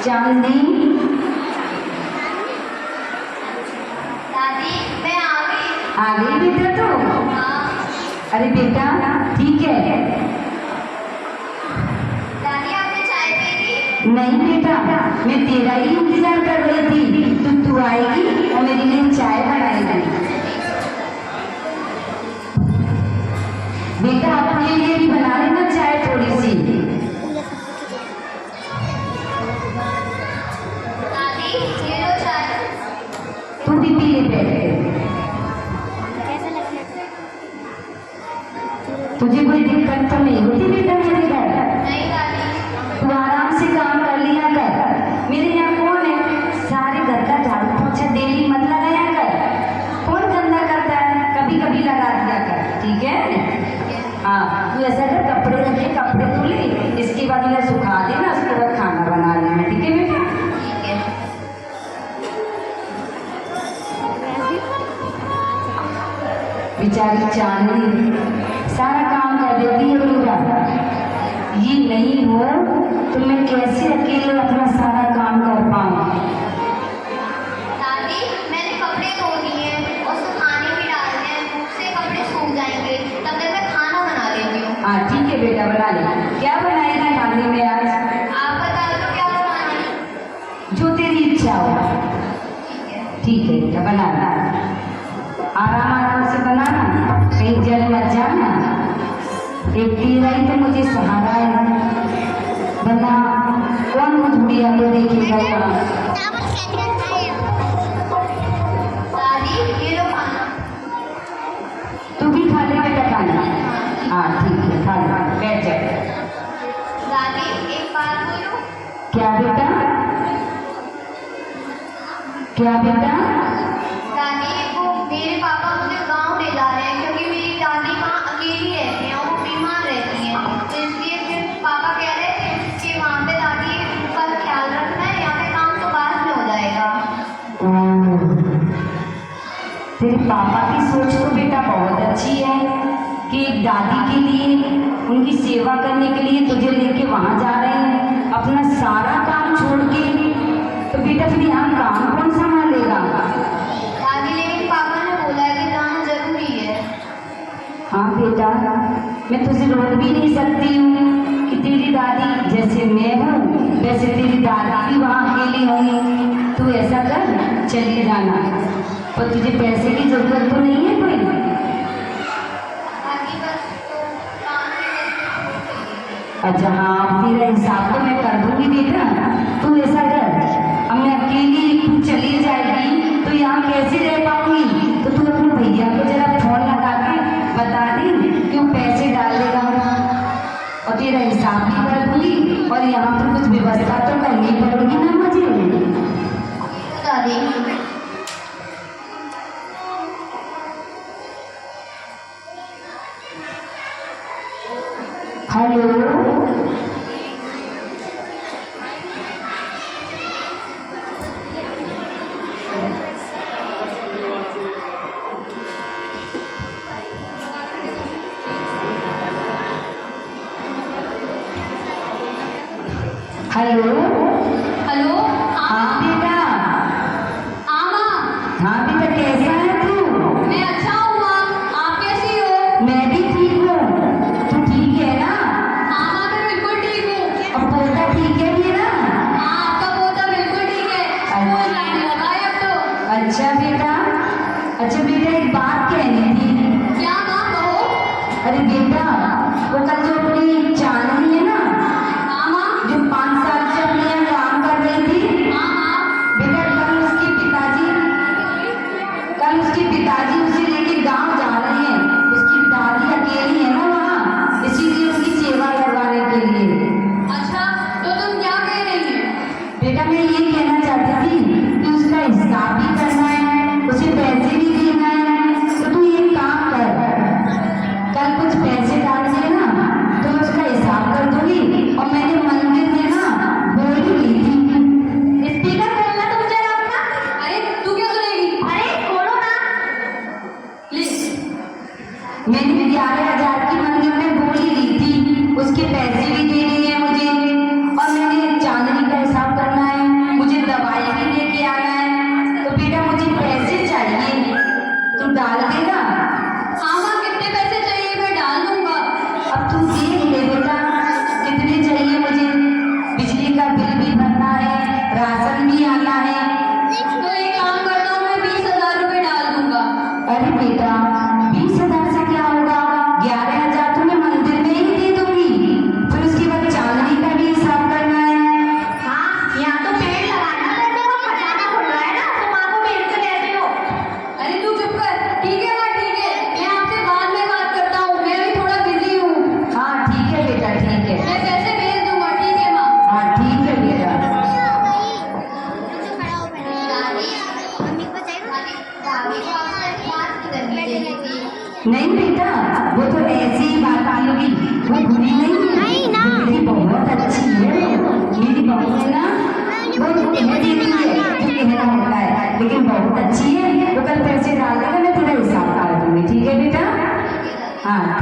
चांदनी दादी मैं आ गई बेटा तो। हाँ। अरे बेटा ठीक है। दादी आपने चाय पी? नहीं बेटा, मैं तेरा ही इंतजार कर रही थी। तू आएगी और मेरे लिए चाय बनाएगी। बेटा अपने लिए भी बना लेना चाय थोड़ी सी। दादी ये लो चाय। तू भी पी ले बैठ के। तुझे कोई दिक्कत तो नहीं होती बेटा मेरे घर? नहीं दादी। तू आराम से काम कर लिया कर। मेरे यहाँ कौन है, सारे घर का झाड़ू पोछा डेली मत लगाया कर। कौन गंदा करता है, कभी कभी लगा दिया कर, ठीक है? हाँ, तू ऐसा कर, कपड़े रखे, कपड़े धो ले, इसके बाद उन्हें सुखा देना, उसके बाद खाना बना लेना, ठीक है बेटा? ठीक है। बेचारी चांदनी सारा काम कर देती है पूरा। ये नहीं हो तो मैं कैसे अकेले अपना सारा काम कर पाऊँ? दादी मैंने कपड़े धो दिए हैं और सुखाने भी डालने हैं, धूप से कपड़े सूख जाएंगे, तब तक मैं खाना बना लेती हूँ। हाँ ठीक है बेटा, बना ले। क्या बनाएगी खाने में आज? आप बता दो क्या बनाना है। जो तेरी इच्छा हो। ठीक है बेटा, बनाना। आराम आराम से बनाना, कहीं जल मत जाना। एक तेरा ही तो मुझे सहारा है, वरना कौन बुढ़िया को देखेगा वहाँ? दादी ये लो खाना। तू भी खा ले बेटा खाना। हाँ ठीक है, खा ले, बैठ जा। दादी एक बात बोलूं? क्या बेटा? क्या बेटा? दादी वो मेरे पापा मुझे गांव ले जा रहे हैं क्योंकि मेरी दादी वहाँ अकेली रहती हैं और वो बीमार रहती हैं, तो इसलिए फिर पापा कह रहे थे कि वहाँ पे दादी का ख्याल रखना है, यहाँ पे काम तो बाद में हो जाएगा। तेरे पापा की सोच तो बेटा बहुत अच्छी है कि एक दादी के लिए, उनकी सेवा करने के लिए तुझे लेके वहाँ जा रहे हैं, अपना सारा काम छोड़ के। तो बेटा फिर यहाँ काम कौन संभालेगा? दादी लेकिन पापा ने बोला है कि जाना जरूरी है। हाँ बेटा, मैं तुझे रोक भी नहीं सकती हूँ कि तेरी दादी जैसे मैं हूँ वैसे तेरी दादी भी वहाँ अकेली होंगी। तू ऐसा कर, चले जाना। और तुझे पैसे की जरूरत तो नहीं है कोई? दादी बस तो काम के लिए। अच्छा हाँ, तेरा हिसाब तो मैं कर दूंगी बेटा। तू ऐसा कर, अब मैं अकेली तू चली जाएगी तो यहाँ कैसे रह पाऊंगी? तो तू अपने भैया को जरा फोन लगा के बता दे कि वो पैसे डाल देगा और तेरा हिसाब भी कर दूंगी, और यहाँ पर कुछ व्यवस्था तो करनी पड़ेगी ना मुझे। दादी हेलो, हेलो। हेलो। हाँ बेटा। हाँ माँ। हाँ बेटा, कैसा है तू? मैं अच्छा हूँ माँ, आप कैसी हो? मैं भी ठीक हूँ। तू ठीक है ना? हाँ माँ मैं बिल्कुल ठीक हूँ। और पोता ठीक है मेरा? हाँ आपका पोता बिल्कुल ठीक है, स्कूल जाने लगा है अब तो। अच्छा बेटा, अच्छा बेटा एक बात कहनी थी। क्या माँ कहो? अरे बेटा, वो कल जो अपनी चांदनी है ना, हाँ माँ। जो 5 साल से अपने यहाँ काम कर रही थी, हाँ हाँ। बेटा कल उसके पिताजी उसे लेके गांव जा रहे हैं। उसकी दादी अकेली है ना वहाँ, इसीलिए उसकी सेवा करवाने के लिए। अच्छा तो तुम क्या कह रही है? बेटा मैं ये कहना चाहती थी कि उसका हिसाब भी करना है, उसे पैसे भी देना है। तो तू एक काम कर, कल कुछ पैसे डाल देना तो मैं उसका हिसाब कर दूंगी। और मैंने मंदिर में ना बोली ली थी। स्पीकर खोलना तुम जरा अपना। अरे तू क्या सुनेगी? अरे खोलो ना प्लीज। मैंने 11,000 की मंदिर में बोली ली थी, उसके पैसे भी देने हैं मुझे, और मैंने चांदनी का हिसाब करना है।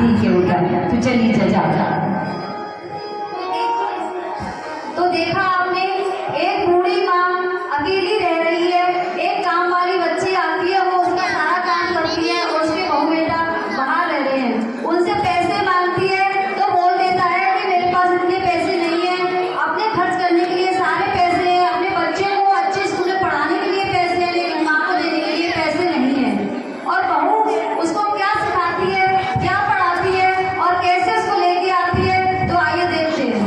ठीक है बेटा, तू चली जा। तो देखा आपने, एक बूढ़ी माँ अकेली रह रही है, एक काम वाली बच्ची आती है, वो उसका सारा काम करती है और उसके बहू बेटा बाहर रह रहे हैं, उनसे पैसे मांगती है तो बोल देता है कि मेरे पास इतने पैसे नहीं है, अपने खर्च करने के लिए सारे पैसे हैं, अपने बच्चे को अच्छे स्कूल में पढ़ाने के लिए पैसे हैं, लेकिन माँ को देने के लिए पैसे नहीं है। और बहू उसको क्या सिखाती है, क्या पढ़ाती है और कैसे उसको लेके आती है, तो आइए देखते हैं।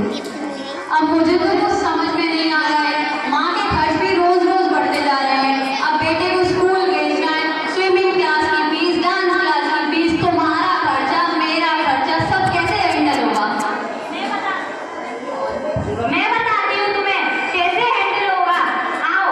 अब मुझे तो कुछ समझ में नहीं आ रहा है। माँ के खर्च भी रोज रोज बढ़ते जा रहे हैं। अब बेटे को स्कूल भेजना है, स्विमिंग क्लास की फीस, डांस क्लास की फीस, तुम्हारा खर्चा, मेरा खर्चा, सब कैसे हैंडल होगा? मैं बताती हूँ तुम्हें कैसे हैंडल होगा, आओ।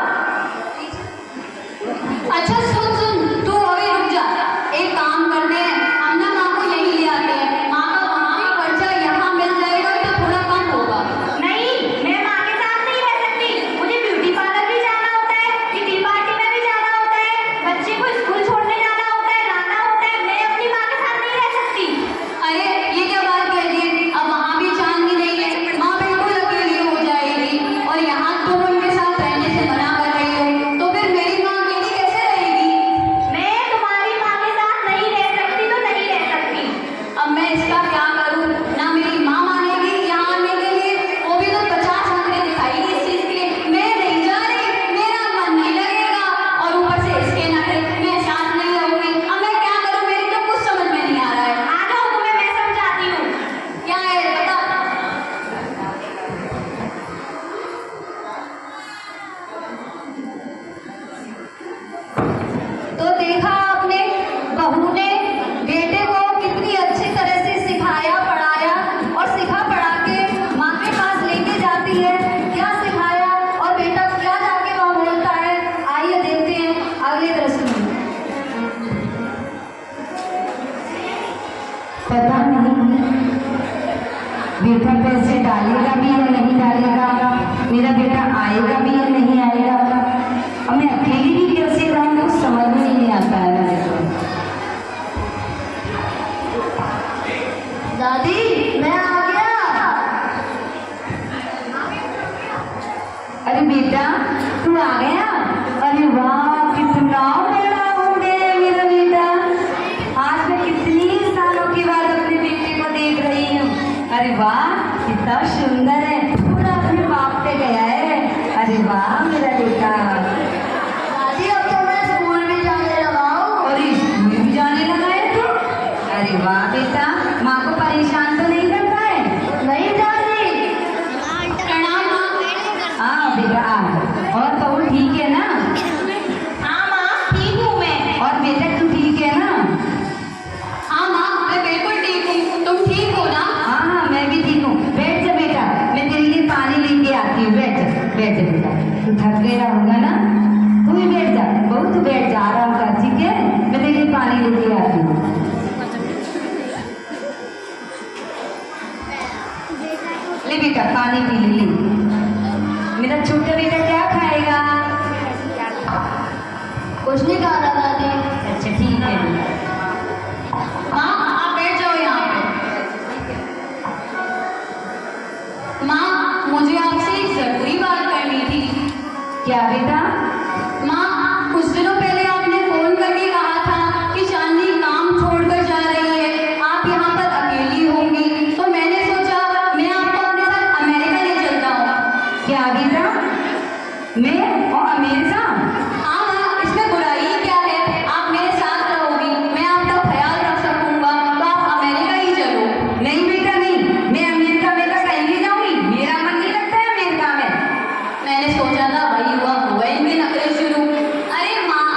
अच्छा सुन, तू अभी रुक जा। एक काम करते हैं, हम ना माँ को यहीं ले आते हैं। माँ का वहाँ का खर्चा यहाँ मिल जाएगा तो थोड़ा कम होगा। नहीं, मैं माँ के साथ नहीं रह सकती, मुझे ब्यूटी पार्लर भी जाना होता है, किटी पार्टी में भी जाना होता है, बच्चे को स्कूल छोड़ने जाना होता है, लाना होता है, मैं अपनी माँ के साथ नहीं रह सकती। अरे ये क्या बात कह दी? अब वहाँ भी चांदी नहीं है, माँ बिल्कुल अकेली हो जाएगी। और यहाँ तुम उनके साथ रहने से मना कर रही हो, तो फिर मेरी माँ अकेली कैसे रहेगी? मैं तुम्हारी माँ के साथ नहीं रह सकती तो नहीं रह सकती। अब मैं इसका क्या करूँ? ना मेरी माँ मानेगी यहाँ आने के लिए, वो भी तो 50 नखरे दिखाएगी इस चीज़ के लिए। मैं नहीं जा रही, मेरा मन नहीं लगेगा, और ऊपर से इसके नखरे, मैं साथ नहीं रहूँगी। अब मैं क्या करूँ? मेरी तो कुछ समझ में नहीं आ रहा है। आ जाओ, तुम्हें मैं समझाती हूँ। क्या है बता। तो देखा आपने, बहू ने बेटे को कितनी अच्छी तरह से सिखाया पढ़ाया और सिखा पढ़ा के माँ के पास लेके जाती है, क्या सिखाया और बेटा क्या जाके वहाँ बोलता है। आइए देखते हैं अगले दृश्य में। पता नहीं बेटा पैसे डालेगा भी या नहीं डालेगा, मेरा बेटा आएगा भी या नहीं आएगा। अब मैं अकेली भी कैसे रहूँ, कुछ समझ में नहीं आता है मेरे को। दादी मैं आ गया। अरे बेटा तू आ गया? अरे वाह, कितना बड़ा हो गया है मेरा बेटा। आज मैं कितनी सालों के बाद अपने बेटे को देख रही हूँ। अरे वाह, कितना सुंदर है, पूरा अपने बाप पे गया है। अरे वाह मेरा बेटा। दादी अब तो मैं स्कूल भी जाने लगा हूँ। और स्कूल भी जाने लगा है तू? अरे वाह बेटा, माँ को परेशान तो नहीं करता है? नहीं दादी। प्रणाम माँ। हाँ बेटा आ। और बहू ठीक है ना? हाँ माँ, ठीक हूँ मैं। और बेटा तू ठीक है ना? हाँ माँ, मैं बिल्कुल ठीक हूँ। तुम ठीक हो ना? हाँ हाँ मैं भी ठीक हूँ। बैठ जा बेटा, मैं तेरे लिए पानी लेके आती हूँ। बैठ जा बेटा, तू थक गया होगा ना, तू भी बैठ जा। बहू तू बैठ जा, आराम कर, ठीक है? मैं तेरे लिए पानी लेके आती हूँ। ले बेटा पानी पी ले। मेरा छोटा बेटा क्या खाएगा? कुछ नहीं खा रहा दादी। अच्छा ठीक है बेटा। माँ आप बैठ जाओ यहाँ पे। माँ मुझे आपसे एक जरूरी बात करनी थी। क्या बेटा? माँ कुछ दिनों पहले आपने फोन करके कहा था कि चांदी काम छोड़कर जा रही है, आप यहाँ पर अकेली होंगी, तो मैंने सोचा मैं आपको अपने साथ अमेरिका ले चलता हूँ। क्या बेटा? मैं और अमेरिका? हाँ माँ, इसमें बुराई क्या है? आप मेरे साथ रहोगी, मैं आपका ख्याल रख सकूंगा, तो आप अमेरिका ही चलो। नहीं बेटा नहीं, मैं अमेरिका में तो कहीं नहीं जाऊंगी, मेरा मन नहीं लगता है अमेरिका में। मैंने सोचा था वही हुआ, हुआ इनके नखरे शुरू। अरे माँ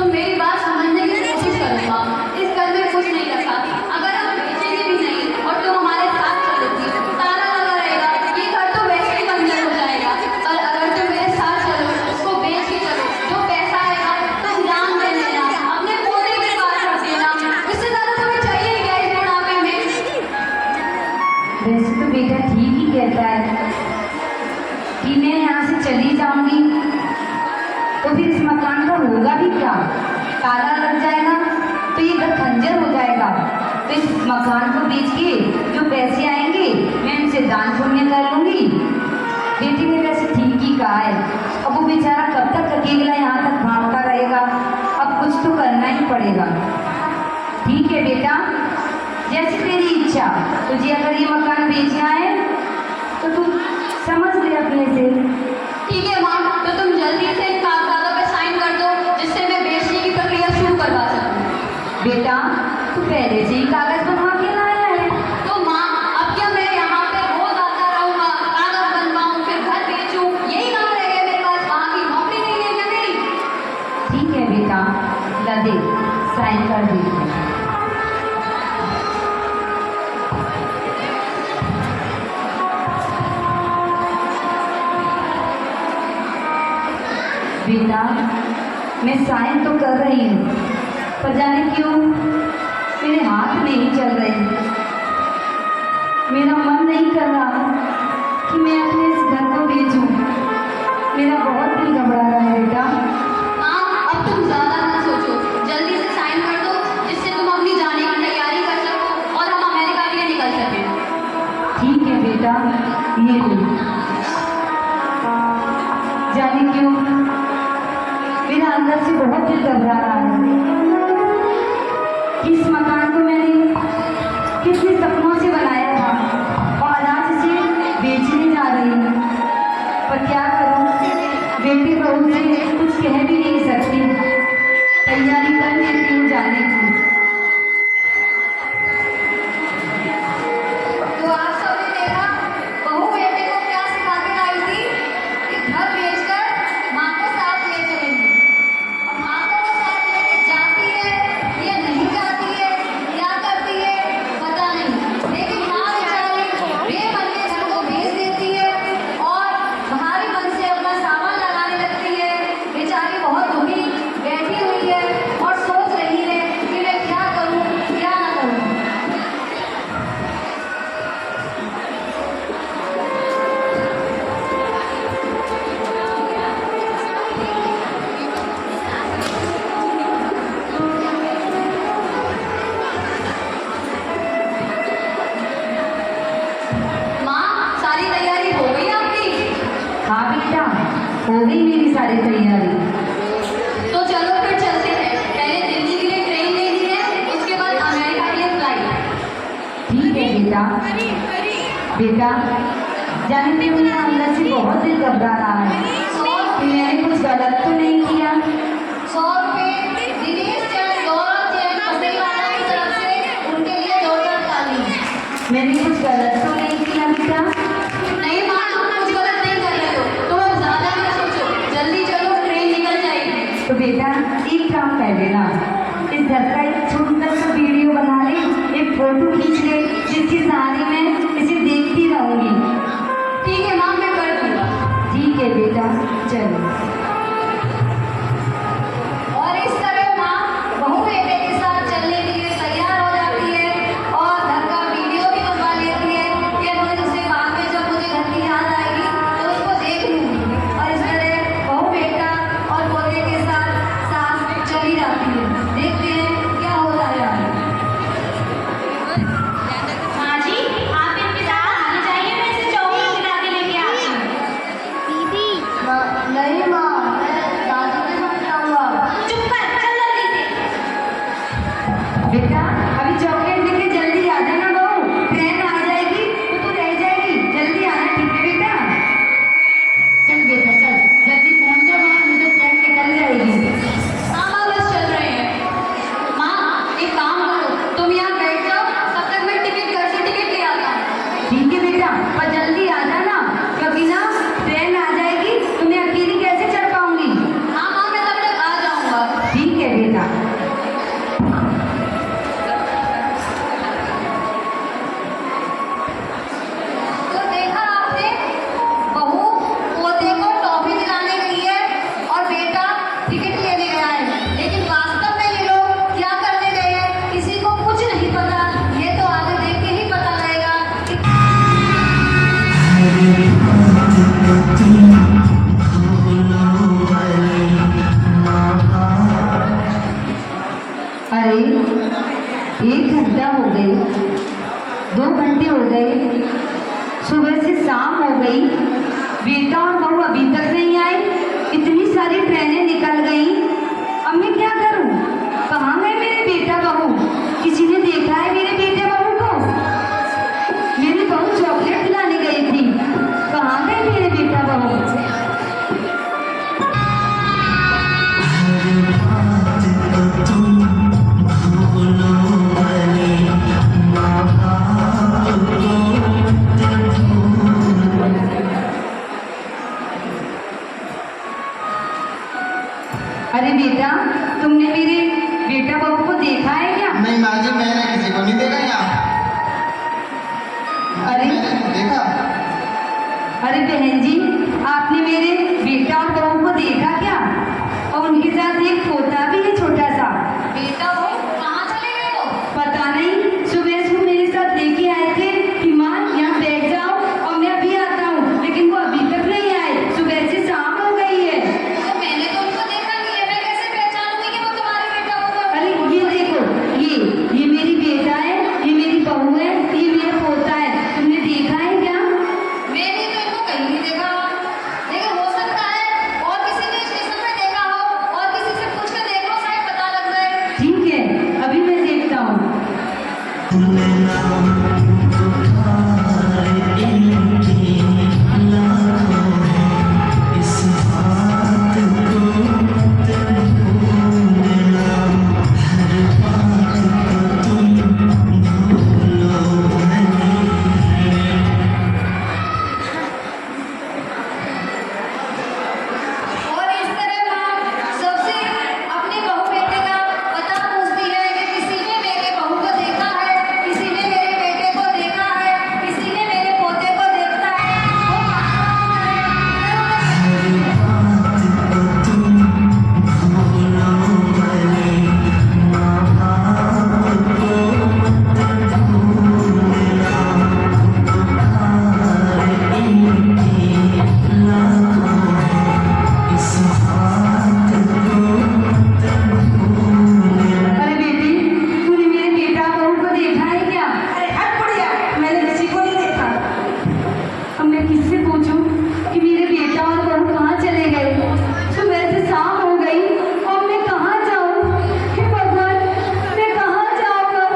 तो मेरी बात समझने की कोशिश करो माँ। इस घर में कुछ नहीं रखा, अगर हम बेचेंगे भी नहीं और तुम हमारे साथ चलोगी, ताला लगा रहेगा, ये घर तो वैसे ही बंजर हो जाएगा। और अगर तुम मेरे साथ चलो, उसको बेच के चलो, जो पैसा आएगा तुम जान दे देना, अपने पोते के पास रख देना, इससे ज्यादा तुम्हें चाहिए क्या इस बुढ़ापे में? वैसे तो बेटा ठीक ही कहता है कि मैं यहाँ से चली जाऊंगी तो फिर इस मकान का होगा भी क्या? ताला लग जाएगा तो ये घर खंजर हो जाएगा। तो इस मकान को बेच के जो पैसे आएंगे मैं उनसे दान पुण्य कर लूंगी। बेटी ने वैसे ठीक ही कहा है, अब वो बेचारा कब तक अकेला यहाँ तक भागता रहेगा, अब कुछ तो करना ही पड़ेगा। ठीक है बेटा, जैसे तेरी इच्छा। तुझे अगर ये मकान बेचना है तो तू समझ ले अपने से। ठीक है माँ, तो तुम जल्दी से इन कागजातों पे साइन कर दो जिससे मैं बेचने की प्रक्रिया शुरू करवा सकूँ। बेटा तू पहले से ही कागज बनवा के लाया है। तो माँ, अब क्या मैं यहाँ पे रोज आता रहूँगा, कागज बनवाऊँ, फिर घर बेचूँ, यही काम रह गया मेरे पास? वहाँ की नौकरी नहीं है क्या मेरी? ठीक है बेटा, ला दे, साइन कर दे। बेटा मैं साइन तो कर रही हूँ, पर जाने क्यों मेरे हाथ नहीं चल रहे। मेरा मन नहीं कर रहा कि मैं अपने इस घर को बेचूं। मेरा बहुत दिल घबरा रहा है बेटा। माँ, अब तुम ज़्यादा मत सोचो, जल्दी से साइन कर दो जिससे तुम अपनी जाने की तैयारी कर सको और हम अमेरिका के लिए निकल सकें। ठीक है बेटा, ये ले। जाने क्यों मेरा अंदर से बहुत दिल घबरा रहा है कि इस मकान को मैंने कितने सपनों से बनाया था और आज इसे बेचने जा रही हूँ। पर क्या करूँ, बेटी बहू से कुछ कह भी नहीं सकती। तैयारी कर लेती हूँ जाने की। तो आप सबने देखा बहू बेटे को क्या सिखा के लाई थी कि घर बेचकर माँ को साथ ले चलेंगे। और माँ को वो साथ लेके जाती है या नहीं जाती है, क्या करती है पता नहीं, लेकिन माँ बेचारी बेमन के घर को बेच देती है और भारी मन से अपना सामान लगाने लगती है। बेचारी बहुत दुखी बैठी हुई है और सोच रही है कि मैं क्या करूँ क्या ना करूँ। माँ, सारी तैयारी हो गई आपकी? हाँ बेटा, हो गई मेरी सारी तैयारी। तो चलो फिर चलते हैं। पहले दिल्ली के लिए ट्रेन लेनी है, उसके बाद अमेरिका के लिए फ्लाइट। ठीक है बेटा। बेटा जाने क्यों मेरा अंदर से बहुत दिल घबरा रहा है कि मैंने कुछ गलत तो नहीं किया। 100 रुपये दिनेश चंद गौरव जैन परिवार की तरफ से उनके लिए जोरदार ताली। मैंने कुछ गलत तो नहीं किया बेटा। नहीं माँ, तुम कुछ गलत नहीं कर रहे हो, तुम अब ज़्यादा मत सोचो, जल्दी चलो, ट्रेन निकल जाएगी। तो बेटा एक काम कर लेना, इस घर का एक छोटा सा वीडियो बना ले, एक फोटो खींच ले जिसके सहारे मैं इसे देखती रहूंगी। ठीक है माँ, मैं कर दूँगा। ठीक है बेटा, चलो। और इस तरह माँ बहू बेटे के साथ चलने के लिए तैयार हो जाती है और घर का वीडियो भी बनवा लेती है कि मुझे उससे बाद में जब मुझे घर की याद आएगी तो उसको देख लूँगी। और इस तरह बहू बेटा और पोते के साथ साथ चली जाती है। देखते हैं क्या होता है आगे। माँ जी, आप इनके साथ आने चाहिए, मैं इसे चौकी गिरा के लेके आती हूँ। नहीं माँ, मैं दादी के साथ जाऊँगा। चुप कर, चल जल्दी से। बेटा अभी चॉकलेट लेके जल्दी आ जाना बहू, ट्रेन आ जाएगी तो तू रह जाएगी। जल्दी आना, ठीक है बेटा? चल बेटा चल, जल्दी पहुंच जा वहाँ, नहीं तो ट्रेन निकल जाएगी। हाँ माँ, बस चल रहे हैं। माँ, एक काम करो, तुम यहाँ बैठ जाओ, तब तक मैं टिकट घर से टिकट ले आता हूँ। ठीक है बेटा, पर जल्दी आ जाना क्योंकि ना ट्रेन आ जाएगी तो मैं अकेली कैसे गए, सुबह से शाम हो गई, बेटा और बहू अभी तक नहीं आई। इतनी सारी ट्रेनें निकल गई, अब मैं क्या करूं? कहाँ गए मेरे बेटा बहू? किसी ने देखा है मेरे बेटे बहू को? मेरी बहू चॉकलेट लाने गई थी, कहाँ गए मेरे बेटा बहू? अरे बेटा, तुमने मेरे बेटा बहू को देखा है क्या? नहीं माँ जी, मैंने किसी को नहीं देखा यहाँ। अरे मैंने देखा। अरे बहन जी, आपने मेरे बेटा और बहू को देखा क्या? और उनके साथ एक पोता भी है छोटा सा। बेटा वो कहाँ चले गए हो? पता नहीं, सुबह से मेरे साथ लेके आए थे कि माँ यहाँ बैठ जाओ और मैं अभी आता हूँ, लेकिन वो अभी तक नहीं आए। सुबह से शाम हो गई है। तो मैंने तो उनको देखा नहीं है, मैं कैसे पहचानूंगी कि वो तुम्हारे बेटा हो? अरे ये देखो, ये मेरी बेटा है, ये मेरी बहू है, ये मेरा पोता है। तुमने देखा है क्या? मैंने तो इनको कहीं नहीं देखा, लेकिन हो सकता है और किसी ने स्टेशन पे देखा हो और किसी से पूछ के देख लो, शायद पता लग जाए। ठीक है, अभी मैं देखता हूँ। और इस तरह माँ सबसे अपने बहू बेटे का पता पूछती है कि किसी ने मेरे बहू को देखा है, किसी ने मेरे बेटे को देखा है, किसी ने मेरे पोते को देखा है। वो अरे बेटी, तूने मेरे बेटा बहू को देखा है क्या? अरे हट बुढ़िया, मैंने किसी को नहीं देखा। अब मैं किससे पूछूं कि मेरे बेटा और बहू कहाँ चले गए? सुबह से शाम हो गई और मैं कहाँ जाऊं? हे भगवान, मैं कहाँ जाऊं? अब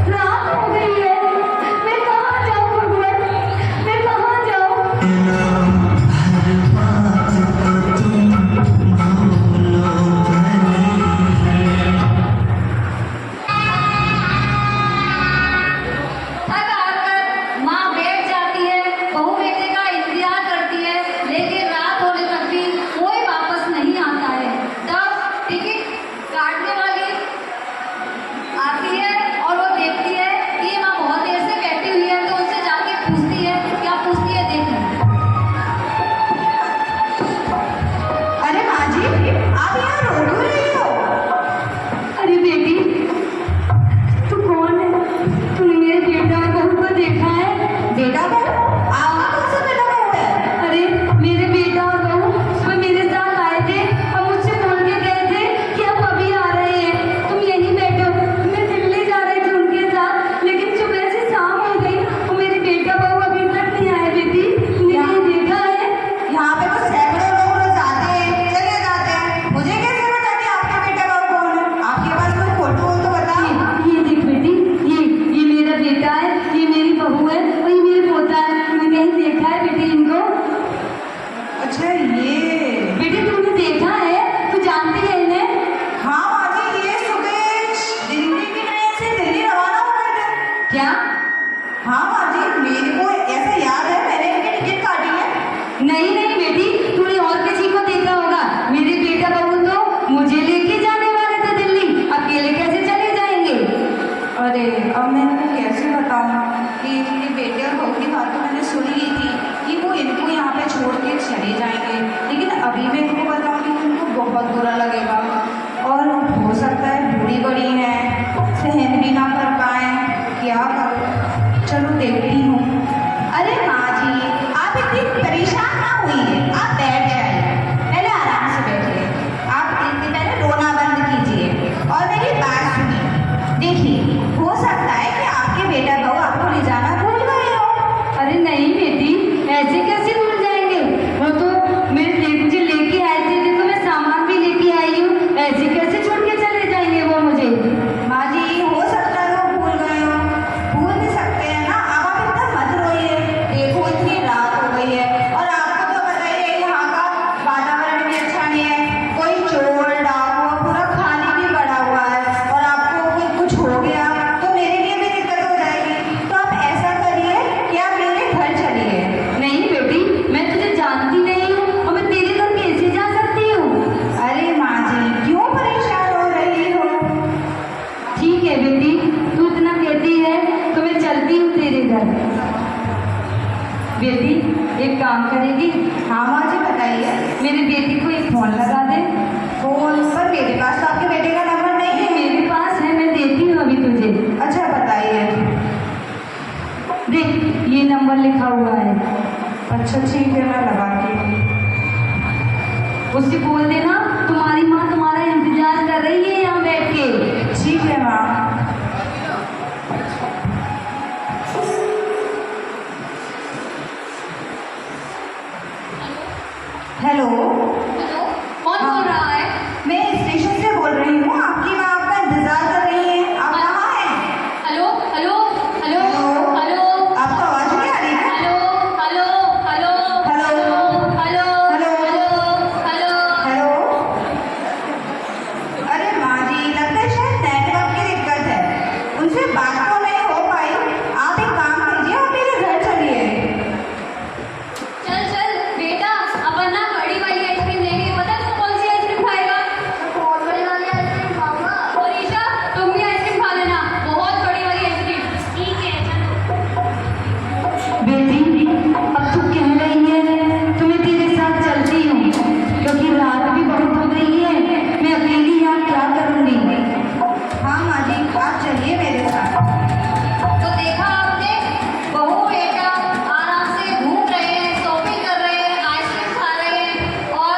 रात हो गई है, मैं कहाँ जाऊं? भगवान, मैं कहाँ जाऊं? थक हार कर माँ बैठ जाती है, बहू बेटे का इंतजार करती है, लेकिन रात होने तक भी कोई वापस नहीं आता है। तब टिकट काटने वाली आती है और वो देखती है कि ये माँ बहुत देर से बैठी हुई है, तो उनसे जाके पूछती है। क्या पूछती है देखिए। अरे माँ जी, आप यहाँ रो क्यों रही हो? अरे बेटी, तू कौन है? तूने मेरे बेटा और बहू को देखा है? बेटा बहू? आपका कौन सा बेटा बहू है? अरे मेरे बेटा और बहू सुबह मेरे साथ आए थे और मुझसे बोल के गए थे कि हम अभी आ रहे हैं, तुम यहीं बैठो। मैं दिल्ली जा रही थी उनके साथ, लेकिन सुबह से शाम हो गई और मेरे बेटा बहू अभी तक नहीं आए। बेटी, तुमने कहीं देखा है? यहाँ पे तो सैकड़ों लोग रोज आते हैं, चले जाते हैं। मुझे कैसे पता कि आपका बेटा बहू कौन है? आपके पास कोई फोटो हो तो बताओ। ये देख बेटी, ये मेरा बेटा है, ये मेरी बहू है और ये मेरे पोता है। तुमने कहीं देखा है बेटी इनको? अच्छा ये। बेटी तुमने देखा है? तू जानती है इन्हें? हाँ माँ जी, ये सुबह दिल्ली की ट्रेन से दिल्ली रवाना हो गए थे। क्या? हाँ माँ जी, मेरे को ऐसा याद है, मैंने इनकी टिकट काटी है। नहीं बेटी, तूने और किसी को देखा होगा। मेरे बेटा बहू तो मुझे लेके जाने वाले थे दिल्ली, अकेले कैसे चले जाएंगे? अरे अब मैं इनको कैसे बताऊँ कि मेरे बेटे और बहू की बात तो मैंने सुनी ही थी कि वो इनको यहाँ पे छोड़ के चले जाएंगे, लेकिन अभी मैं इनको बताऊँगी तो उनको बहुत बुरा लगेगा और हो सकता है बूढ़ी बड़ी है, सहन भी ना कर पाए। क्या करूँ? चलो देखती हूँ। अरे माँ जी, आप इतनी परेशान ना हुई, आप बैठ जाइए, पहले आराम से बैठिए। आप इतनी पहले रोना बंद कीजिए और मेरी बात सुनिए। देखिए, हो सकता है कि आपके बेटा बहू आपको ले जाना भूल गए हो, बेटी को एक फोन लगा दे। फोन पर मेरे पास तो आपके बेटे का नंबर नहीं है। मेरे पास है, मैं देती हूँ अभी तुझे। अच्छा बताइए। देख ये नंबर लिखा हुआ है, अच्छा ठीक है, मैं लगाती हूँ। उससे बोल देना तुम्हारी माँ तुम्हारा इंतजार कर रही है यहाँ बैठ के। ठीक है माँ। हेलो, हेलो, कौन बोल रहा है? मैं स्टेशन से बोल रही हूँ। आपकी माँ आपका इंतजार कर रही है। आप कहाँ हैं? Hello hello hello hello? Hello आपको आवाज नहीं आ रही है? Hello hello hello hello? Hello hello? Hello hello? अरे माँ जी, लगता है शायद नेटवर्क की दिक्कत है, उनसे बात तो नहीं हो पाई। आप एक काम कीजिए, आप मेरे घर चलिए। चल चल बेटा, अपन ना बड़ी वाली आइसक्रीम लेंगे। पता है तू कौन सी आइसक्रीम खाएगा? बहुत बड़ी वाली आइसक्रीम खाऊंगा। और ईशा तुम भी आइसक्रीम खा लेना, बहुत बड़ी वाली आइसक्रीम। ठीक है चलो। बेटी अब तू कह रही है तो मैं तेरे साथ चलती हूँ, क्योंकि रात भी बहुत हो गई है, मैं अकेली यहाँ क्या करूँगी। हाँ माँ जी, आप चलिए मेरे साथ। तो देखा आपने, बहू बेटा आराम से घूम रहे हैं, शॉपिंग कर रहे हैं, आइसक्रीम खा रहे हैं और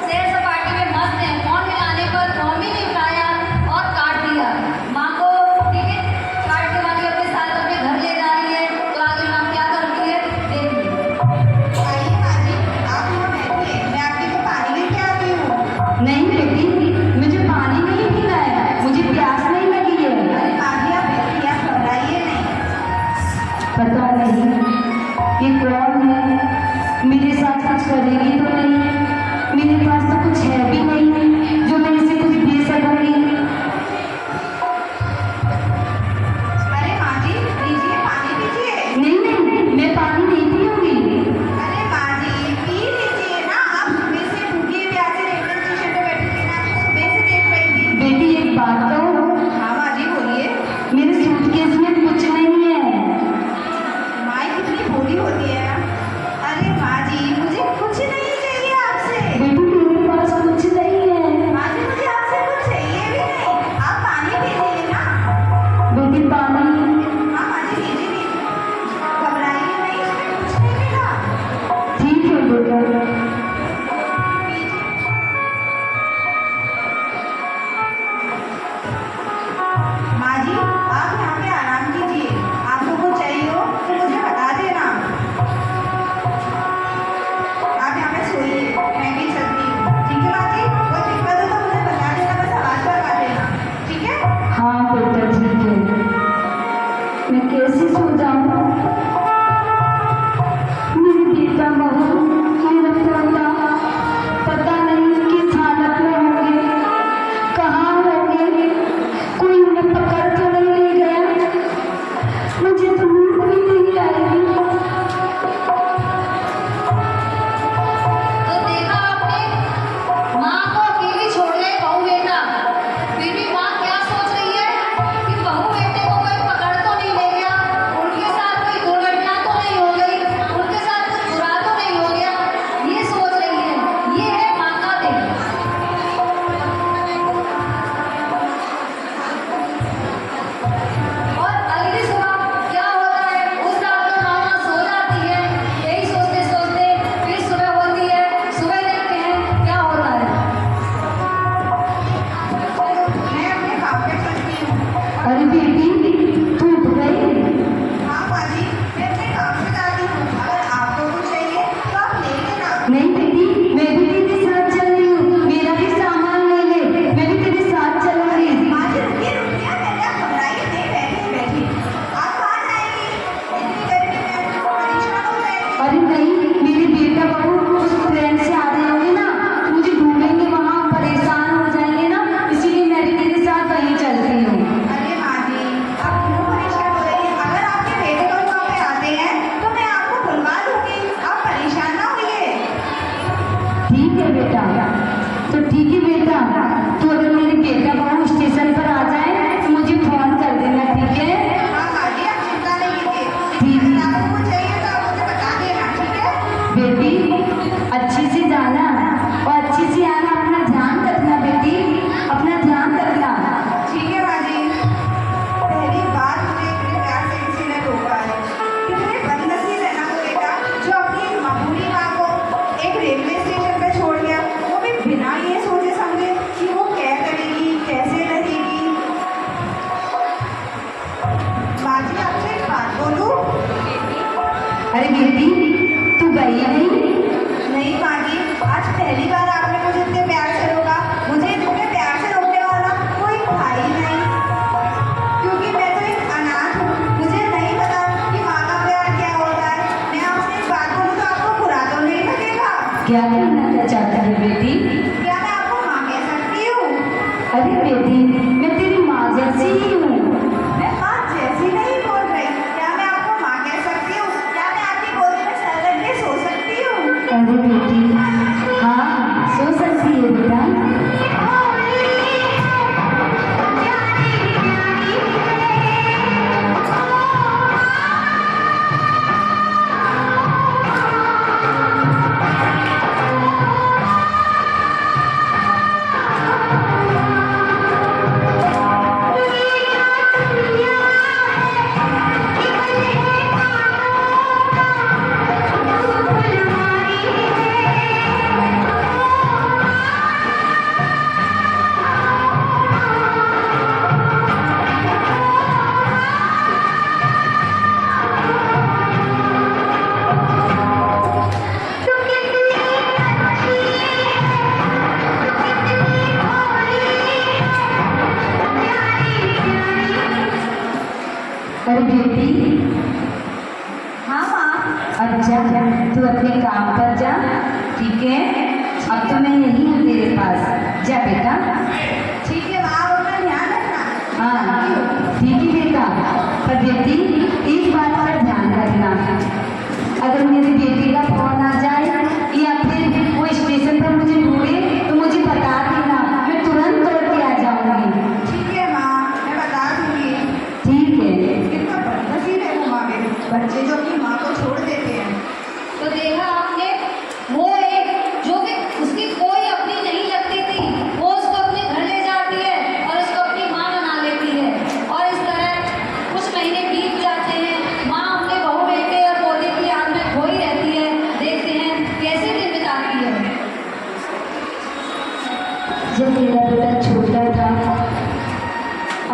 सैर सपाटे में मस्त हैं। फोन मिलाने पर फोन भी नहीं उठाया और काट दिया। माँ को ठीक है काट के माँ अपने साथ अपने घर ले जा रही है, तो आगे माँ क्या करती है देखिए। आइए माँ जी, आप यहाँ बैठिए, मैं आपके लिए पानी लेके आती हूँ। नहीं बेटी, मुझे पानी नहीं पीना है, मुझे प्यास नहीं लगी है। अरे माँ जी, आप बैठिए, आप घबराइए नहीं। पता नहीं ये कौन है, मेरे साथ कुछ करेगी तो नहीं, मेरे पास तो कुछ है भी नहीं जो मैं इसे कुछ दे सकूंगी। अरे माँ जी, लीजिए पानी पीजिए। नहीं नहीं, मैं पानी नहीं पीऊंगी। अरे माँ जी, पी लीजिए ना। आप सुबह से भूखे प्यासे रेलवे स्टेशन पे बैठे थे ना, आपको सुबह से देख रही थी। बेटी एक बात कहूँ, हाँ माँ जी बोलिए। मेरे सूटकेस में कुछ नहीं है। माँ कितनी भोली होती है ना। अरे माँ जी, मुझे कुछ नहीं चाहिए आपसे। बेटी मेरे पास कुछ नहीं है। माँ जी, मुझे आपसे कुछ चाहिए भी नहीं। आप पानी पी लीजिए ना। बेटी पानी। हाँ माँ जी, लीजिए लीजिए, घबराइए नहीं, इसमें कुछ नहीं मिला। ठीक है बेटा। माँ जी, आप यहाँ पे आराम कीजिए। आपको कुछ चाहिए हो तो मुझे बता देना। आप यहाँ पे सोइए, मैं भी चलती हूँ। ठीक है माँ जी, कोई दिक्कत हो तो मुझे बता देना, बस आवाज़ लगा देना। ठीक है? हाँ बेटा ठीक है, मैं कैसे सो जाऊँ। मेरी बेटा बहू मेरा पोता पता नहीं किस हालत में होंगे, कहाँ होंगे, कोई उन्हें पकड़ तो नहीं ले गया। मुझे तो नींद भी नहीं आएगी। तो देखा आपने, माँ को अकेली छोड़ गए बहू बेटा, फिर भी माँ क्या सोच रही है कि बहू बेटे को कोई पकड़ तो नहीं ले गया, उनके साथ कोई दुर्घटना तो नहीं हो गई, उनके साथ कुछ बुरा तो नहीं हो गया, ये सोच रही है। ये है माँ का दिल। और अगली सुबह क्या होता है, उस रात को माँ सो जाती है, यही सोचते सोचते फिर सुबह होती है। सुबह देखते हैं क्या हो रहा है। मैं अपने काम पे चलती हूँ। अरे बेटी तू उठ गई। हाँ माँ जी, मैं अपने काम पे जाती हूँ। अगर आपको कुछ चाहिए तो आप ले लेना। नहीं बेटी, मैं भी तेरे साथ चल रही हूँ, मेरा भी सामान ले ले, मैं भी तेरे साथ चलूंगी। माँ जी रुकिए रुकिए, मैं घबराइए नहीं, बैठिए बैठिए। आप कहाँ जाएंगी? इतनी गर्मी में परेशान हो जाएंगी। अरे नहीं, मेरे बेटा बहू उस ट्रेन से आ रहे होंगे ना, तो मुझे ढूंढेंगे, वहाँ परेशान हो जाएंगे ना, इसीलिए मैं भी तेरे साथ वहीं चलती हूँ। अरे माँ जी, आप क्यों परेशान हो रही हैं? अगर आपके बेटे को वहाँ पे आते हैं तो मैं आपको बुलवा दूंगी, आप परेशान ना होइए। ठीक है बेटा, तो ठीक है बेटा, तो अगर मेरे बेटा बहू स्टेशन पर आ जाए तो मुझे फोन कर देना, ठीक है। हाँ माँ जी, आप चिंता नहीं कीजिए। ठीक है। अगर आपको कुछ चाहिए तो आप मुझे बता देना, ठीक है? बेटी अच्छे से जाना और बेटी एक बात का ध्यान रखना, अगर मेरी बेटी का फोन आ जाए या फिर वो स्टेशन पर मुझे ढूंढे तो मुझे बता देना, मैं तुरंत दौड़ के आ जाऊंगी। ठीक है माँ, मैं बता दूंगी। ठीक है। कितना बदनसीब है वो माँ के बच्चे जो अपनी माँ को छोड़ देते हैं। तो देखा आपने, वो एक जो कि उसकी कोई अपनी नहीं लगती थी, वो उसको अपने घर ले जाती है और उसको अपनी माँ बना लेती है। और इस तरह कुछ महीने बीत जाते हैं, माँ अपने बहू बेटे और पोते की याद में खोई रहती है। देखते हैं कैसे दिन बिताती है। जब मेरा बेटा छोटा था,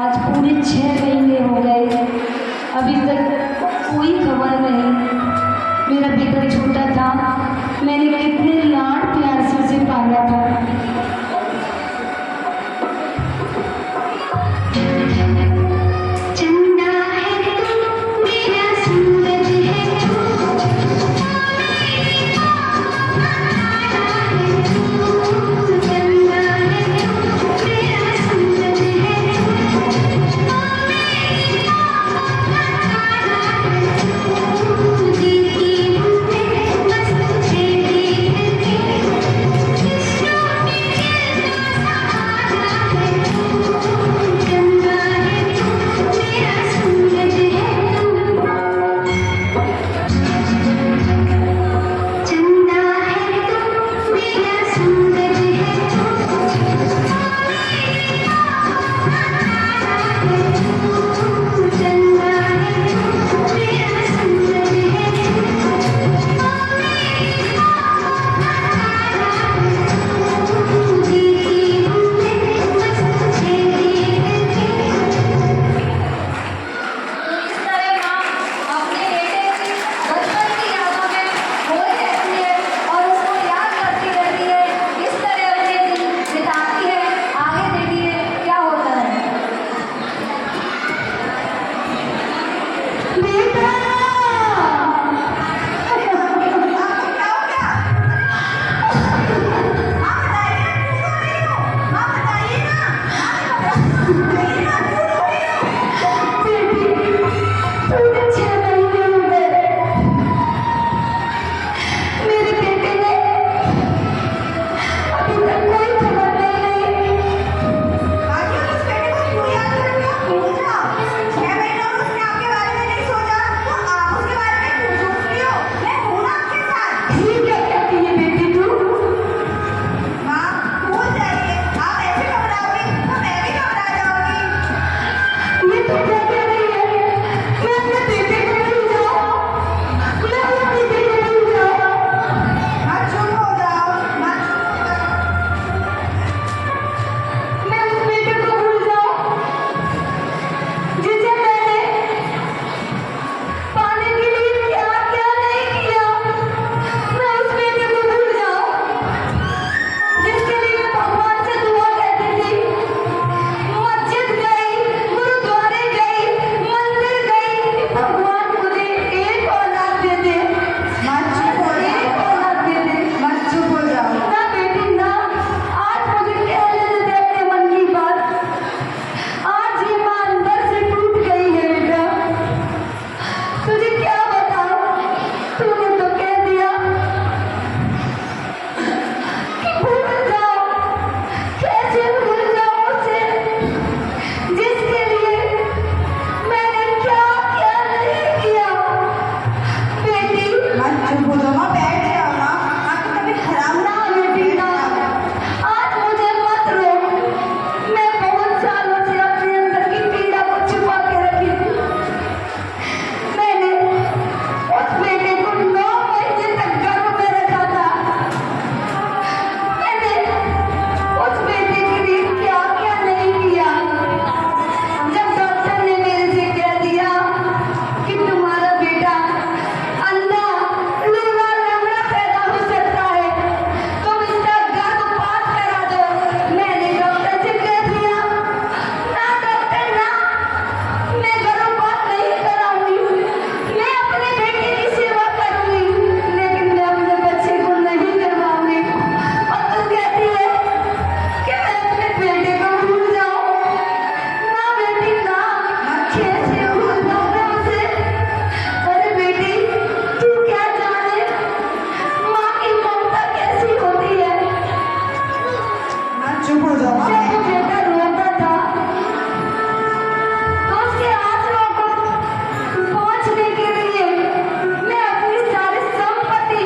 आज पूरे 6 महीने हो गए, अभी तक कोई खबर नहीं। मेरा बेटा छोटा था, मैंने कितने लाड प्यार से उसे पाला था। चंदा है तू, मेरा सूरज है तू, चंदा है तू, मेरा सूरज है तू, जीती हूँ मैं बस तुझे देखती, जिस चुप हो जाओ माँ। जब वो बेटा रोता था तो उसके आंसुओं को पोंछने के लिए मैं अपनी सारी संपत्ति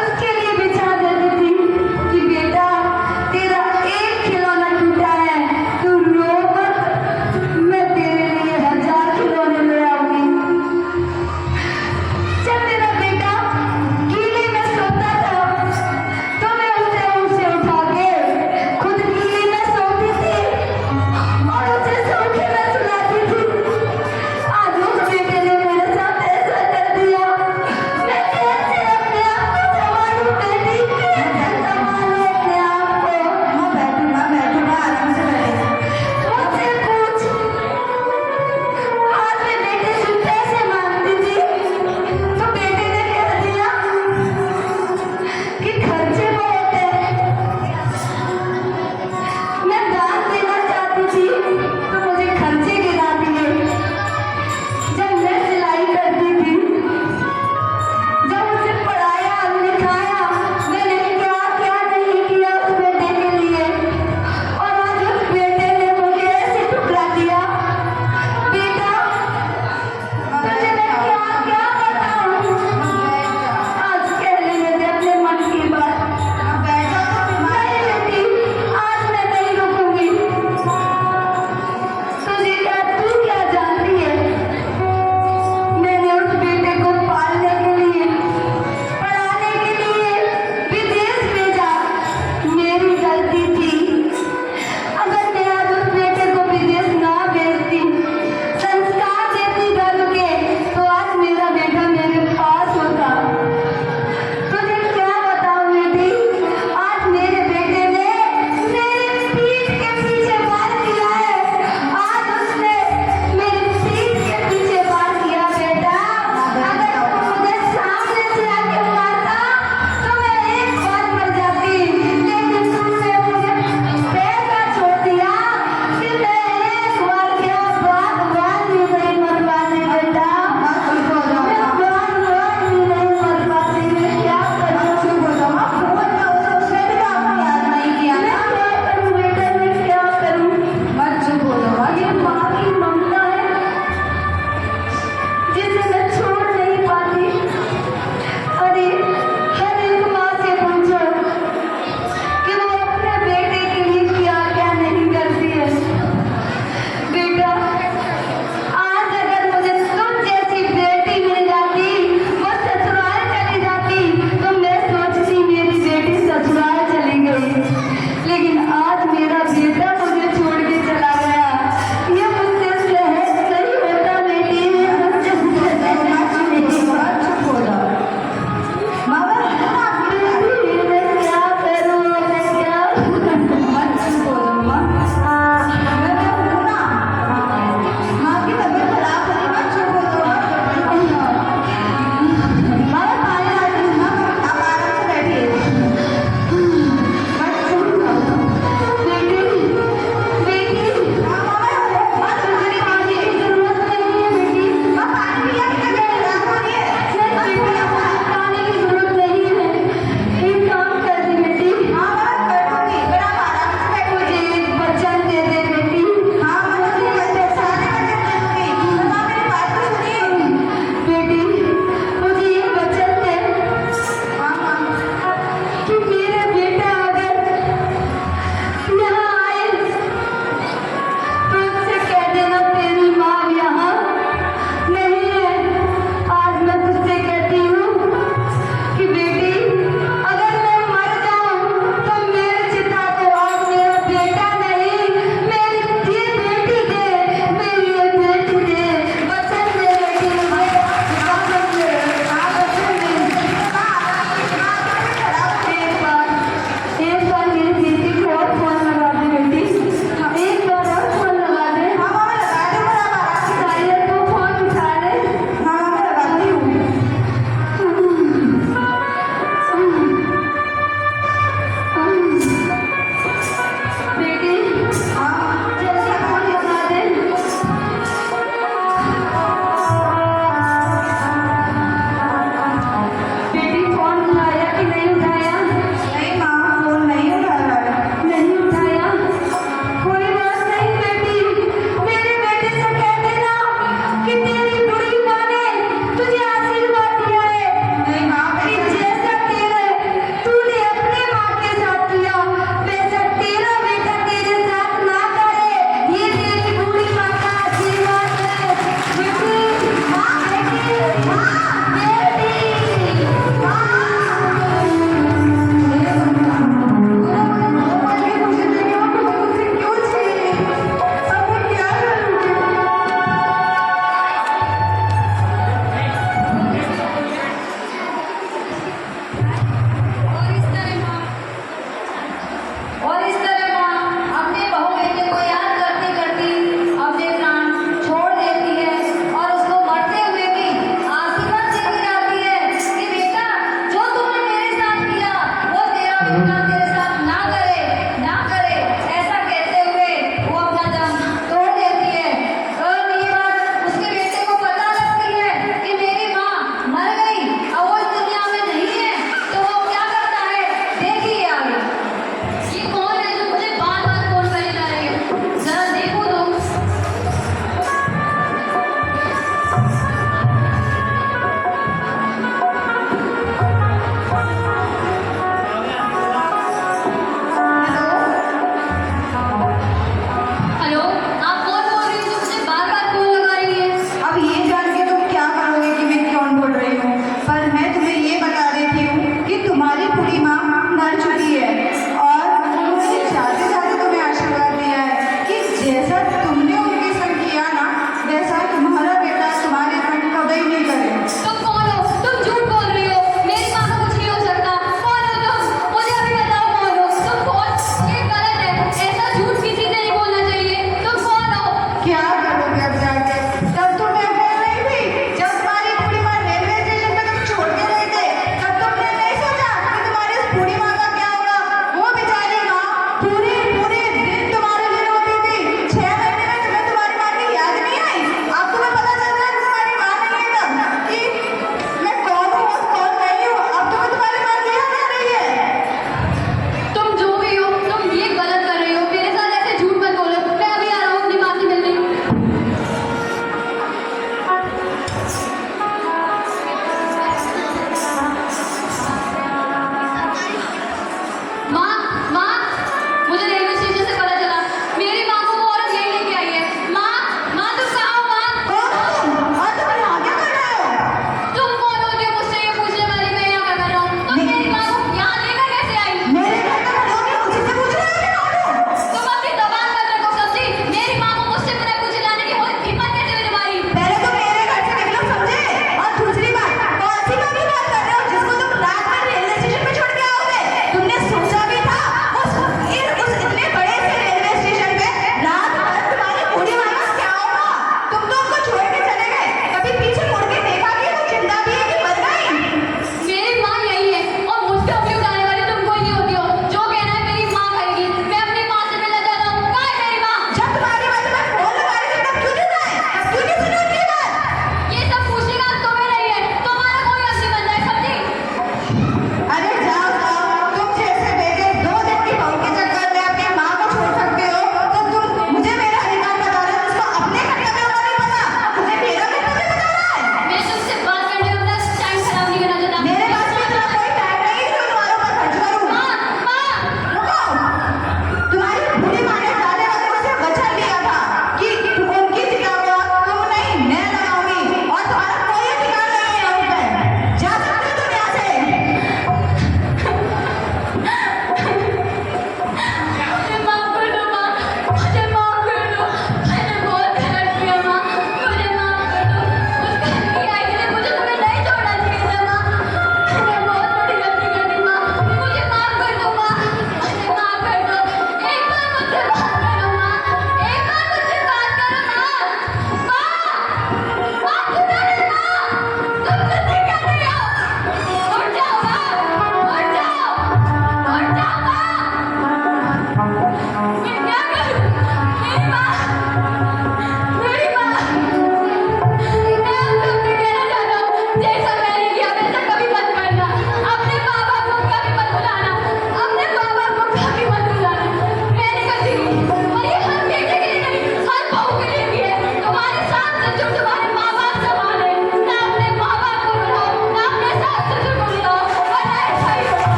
उसके लिए बिछा देती थी कि बेटा तेरा एक खिलौना टूटा है, तू रो मत, मैं तेरे लिए 1000 खिलौने ले आऊंगी। जब मेरा बेटा कीली में सोता था तो मैं उसे उठा के खुद कीली में सोती थी और उसे सोके में सुलाती थी। आज उस बेटे ने मेरे साथ ऐसा कर दिया, मैं कैसे अपने आप को संभालूं बेटी, कैसे संभालूं अपने आप को? माँ बैठो माँ, बैठो माँ, आराम से बैठो। मुझसे पूछ, आज मैं बेटे से पैसे मांगती थी तो बेटे ने कह दिया कि खर्चे बहुत है। मैं दान देना चाहती थी तो मुझे खर्चे गिरा दिए। जब मैं सिलाई करती थी, जब उसे पढ़ाया लिखाया, मैंने क्या क्या नहीं किया उस बेटे के लिए, और आज उस बेटे ने मुझे ऐसे ठुकरा दिया। बेटा तुझे मैं क्या क्या बताऊं? आज कह लेने दे अपने मन की बात। नहीं बेटी, आज मैं नहीं रुकूंगी। तुझे क्या, तू क्या जानती है, मैंने उस बेटे को पालने के लिए, पढ़ाने के लिए विदेश भेजा, मेरी गलती थी।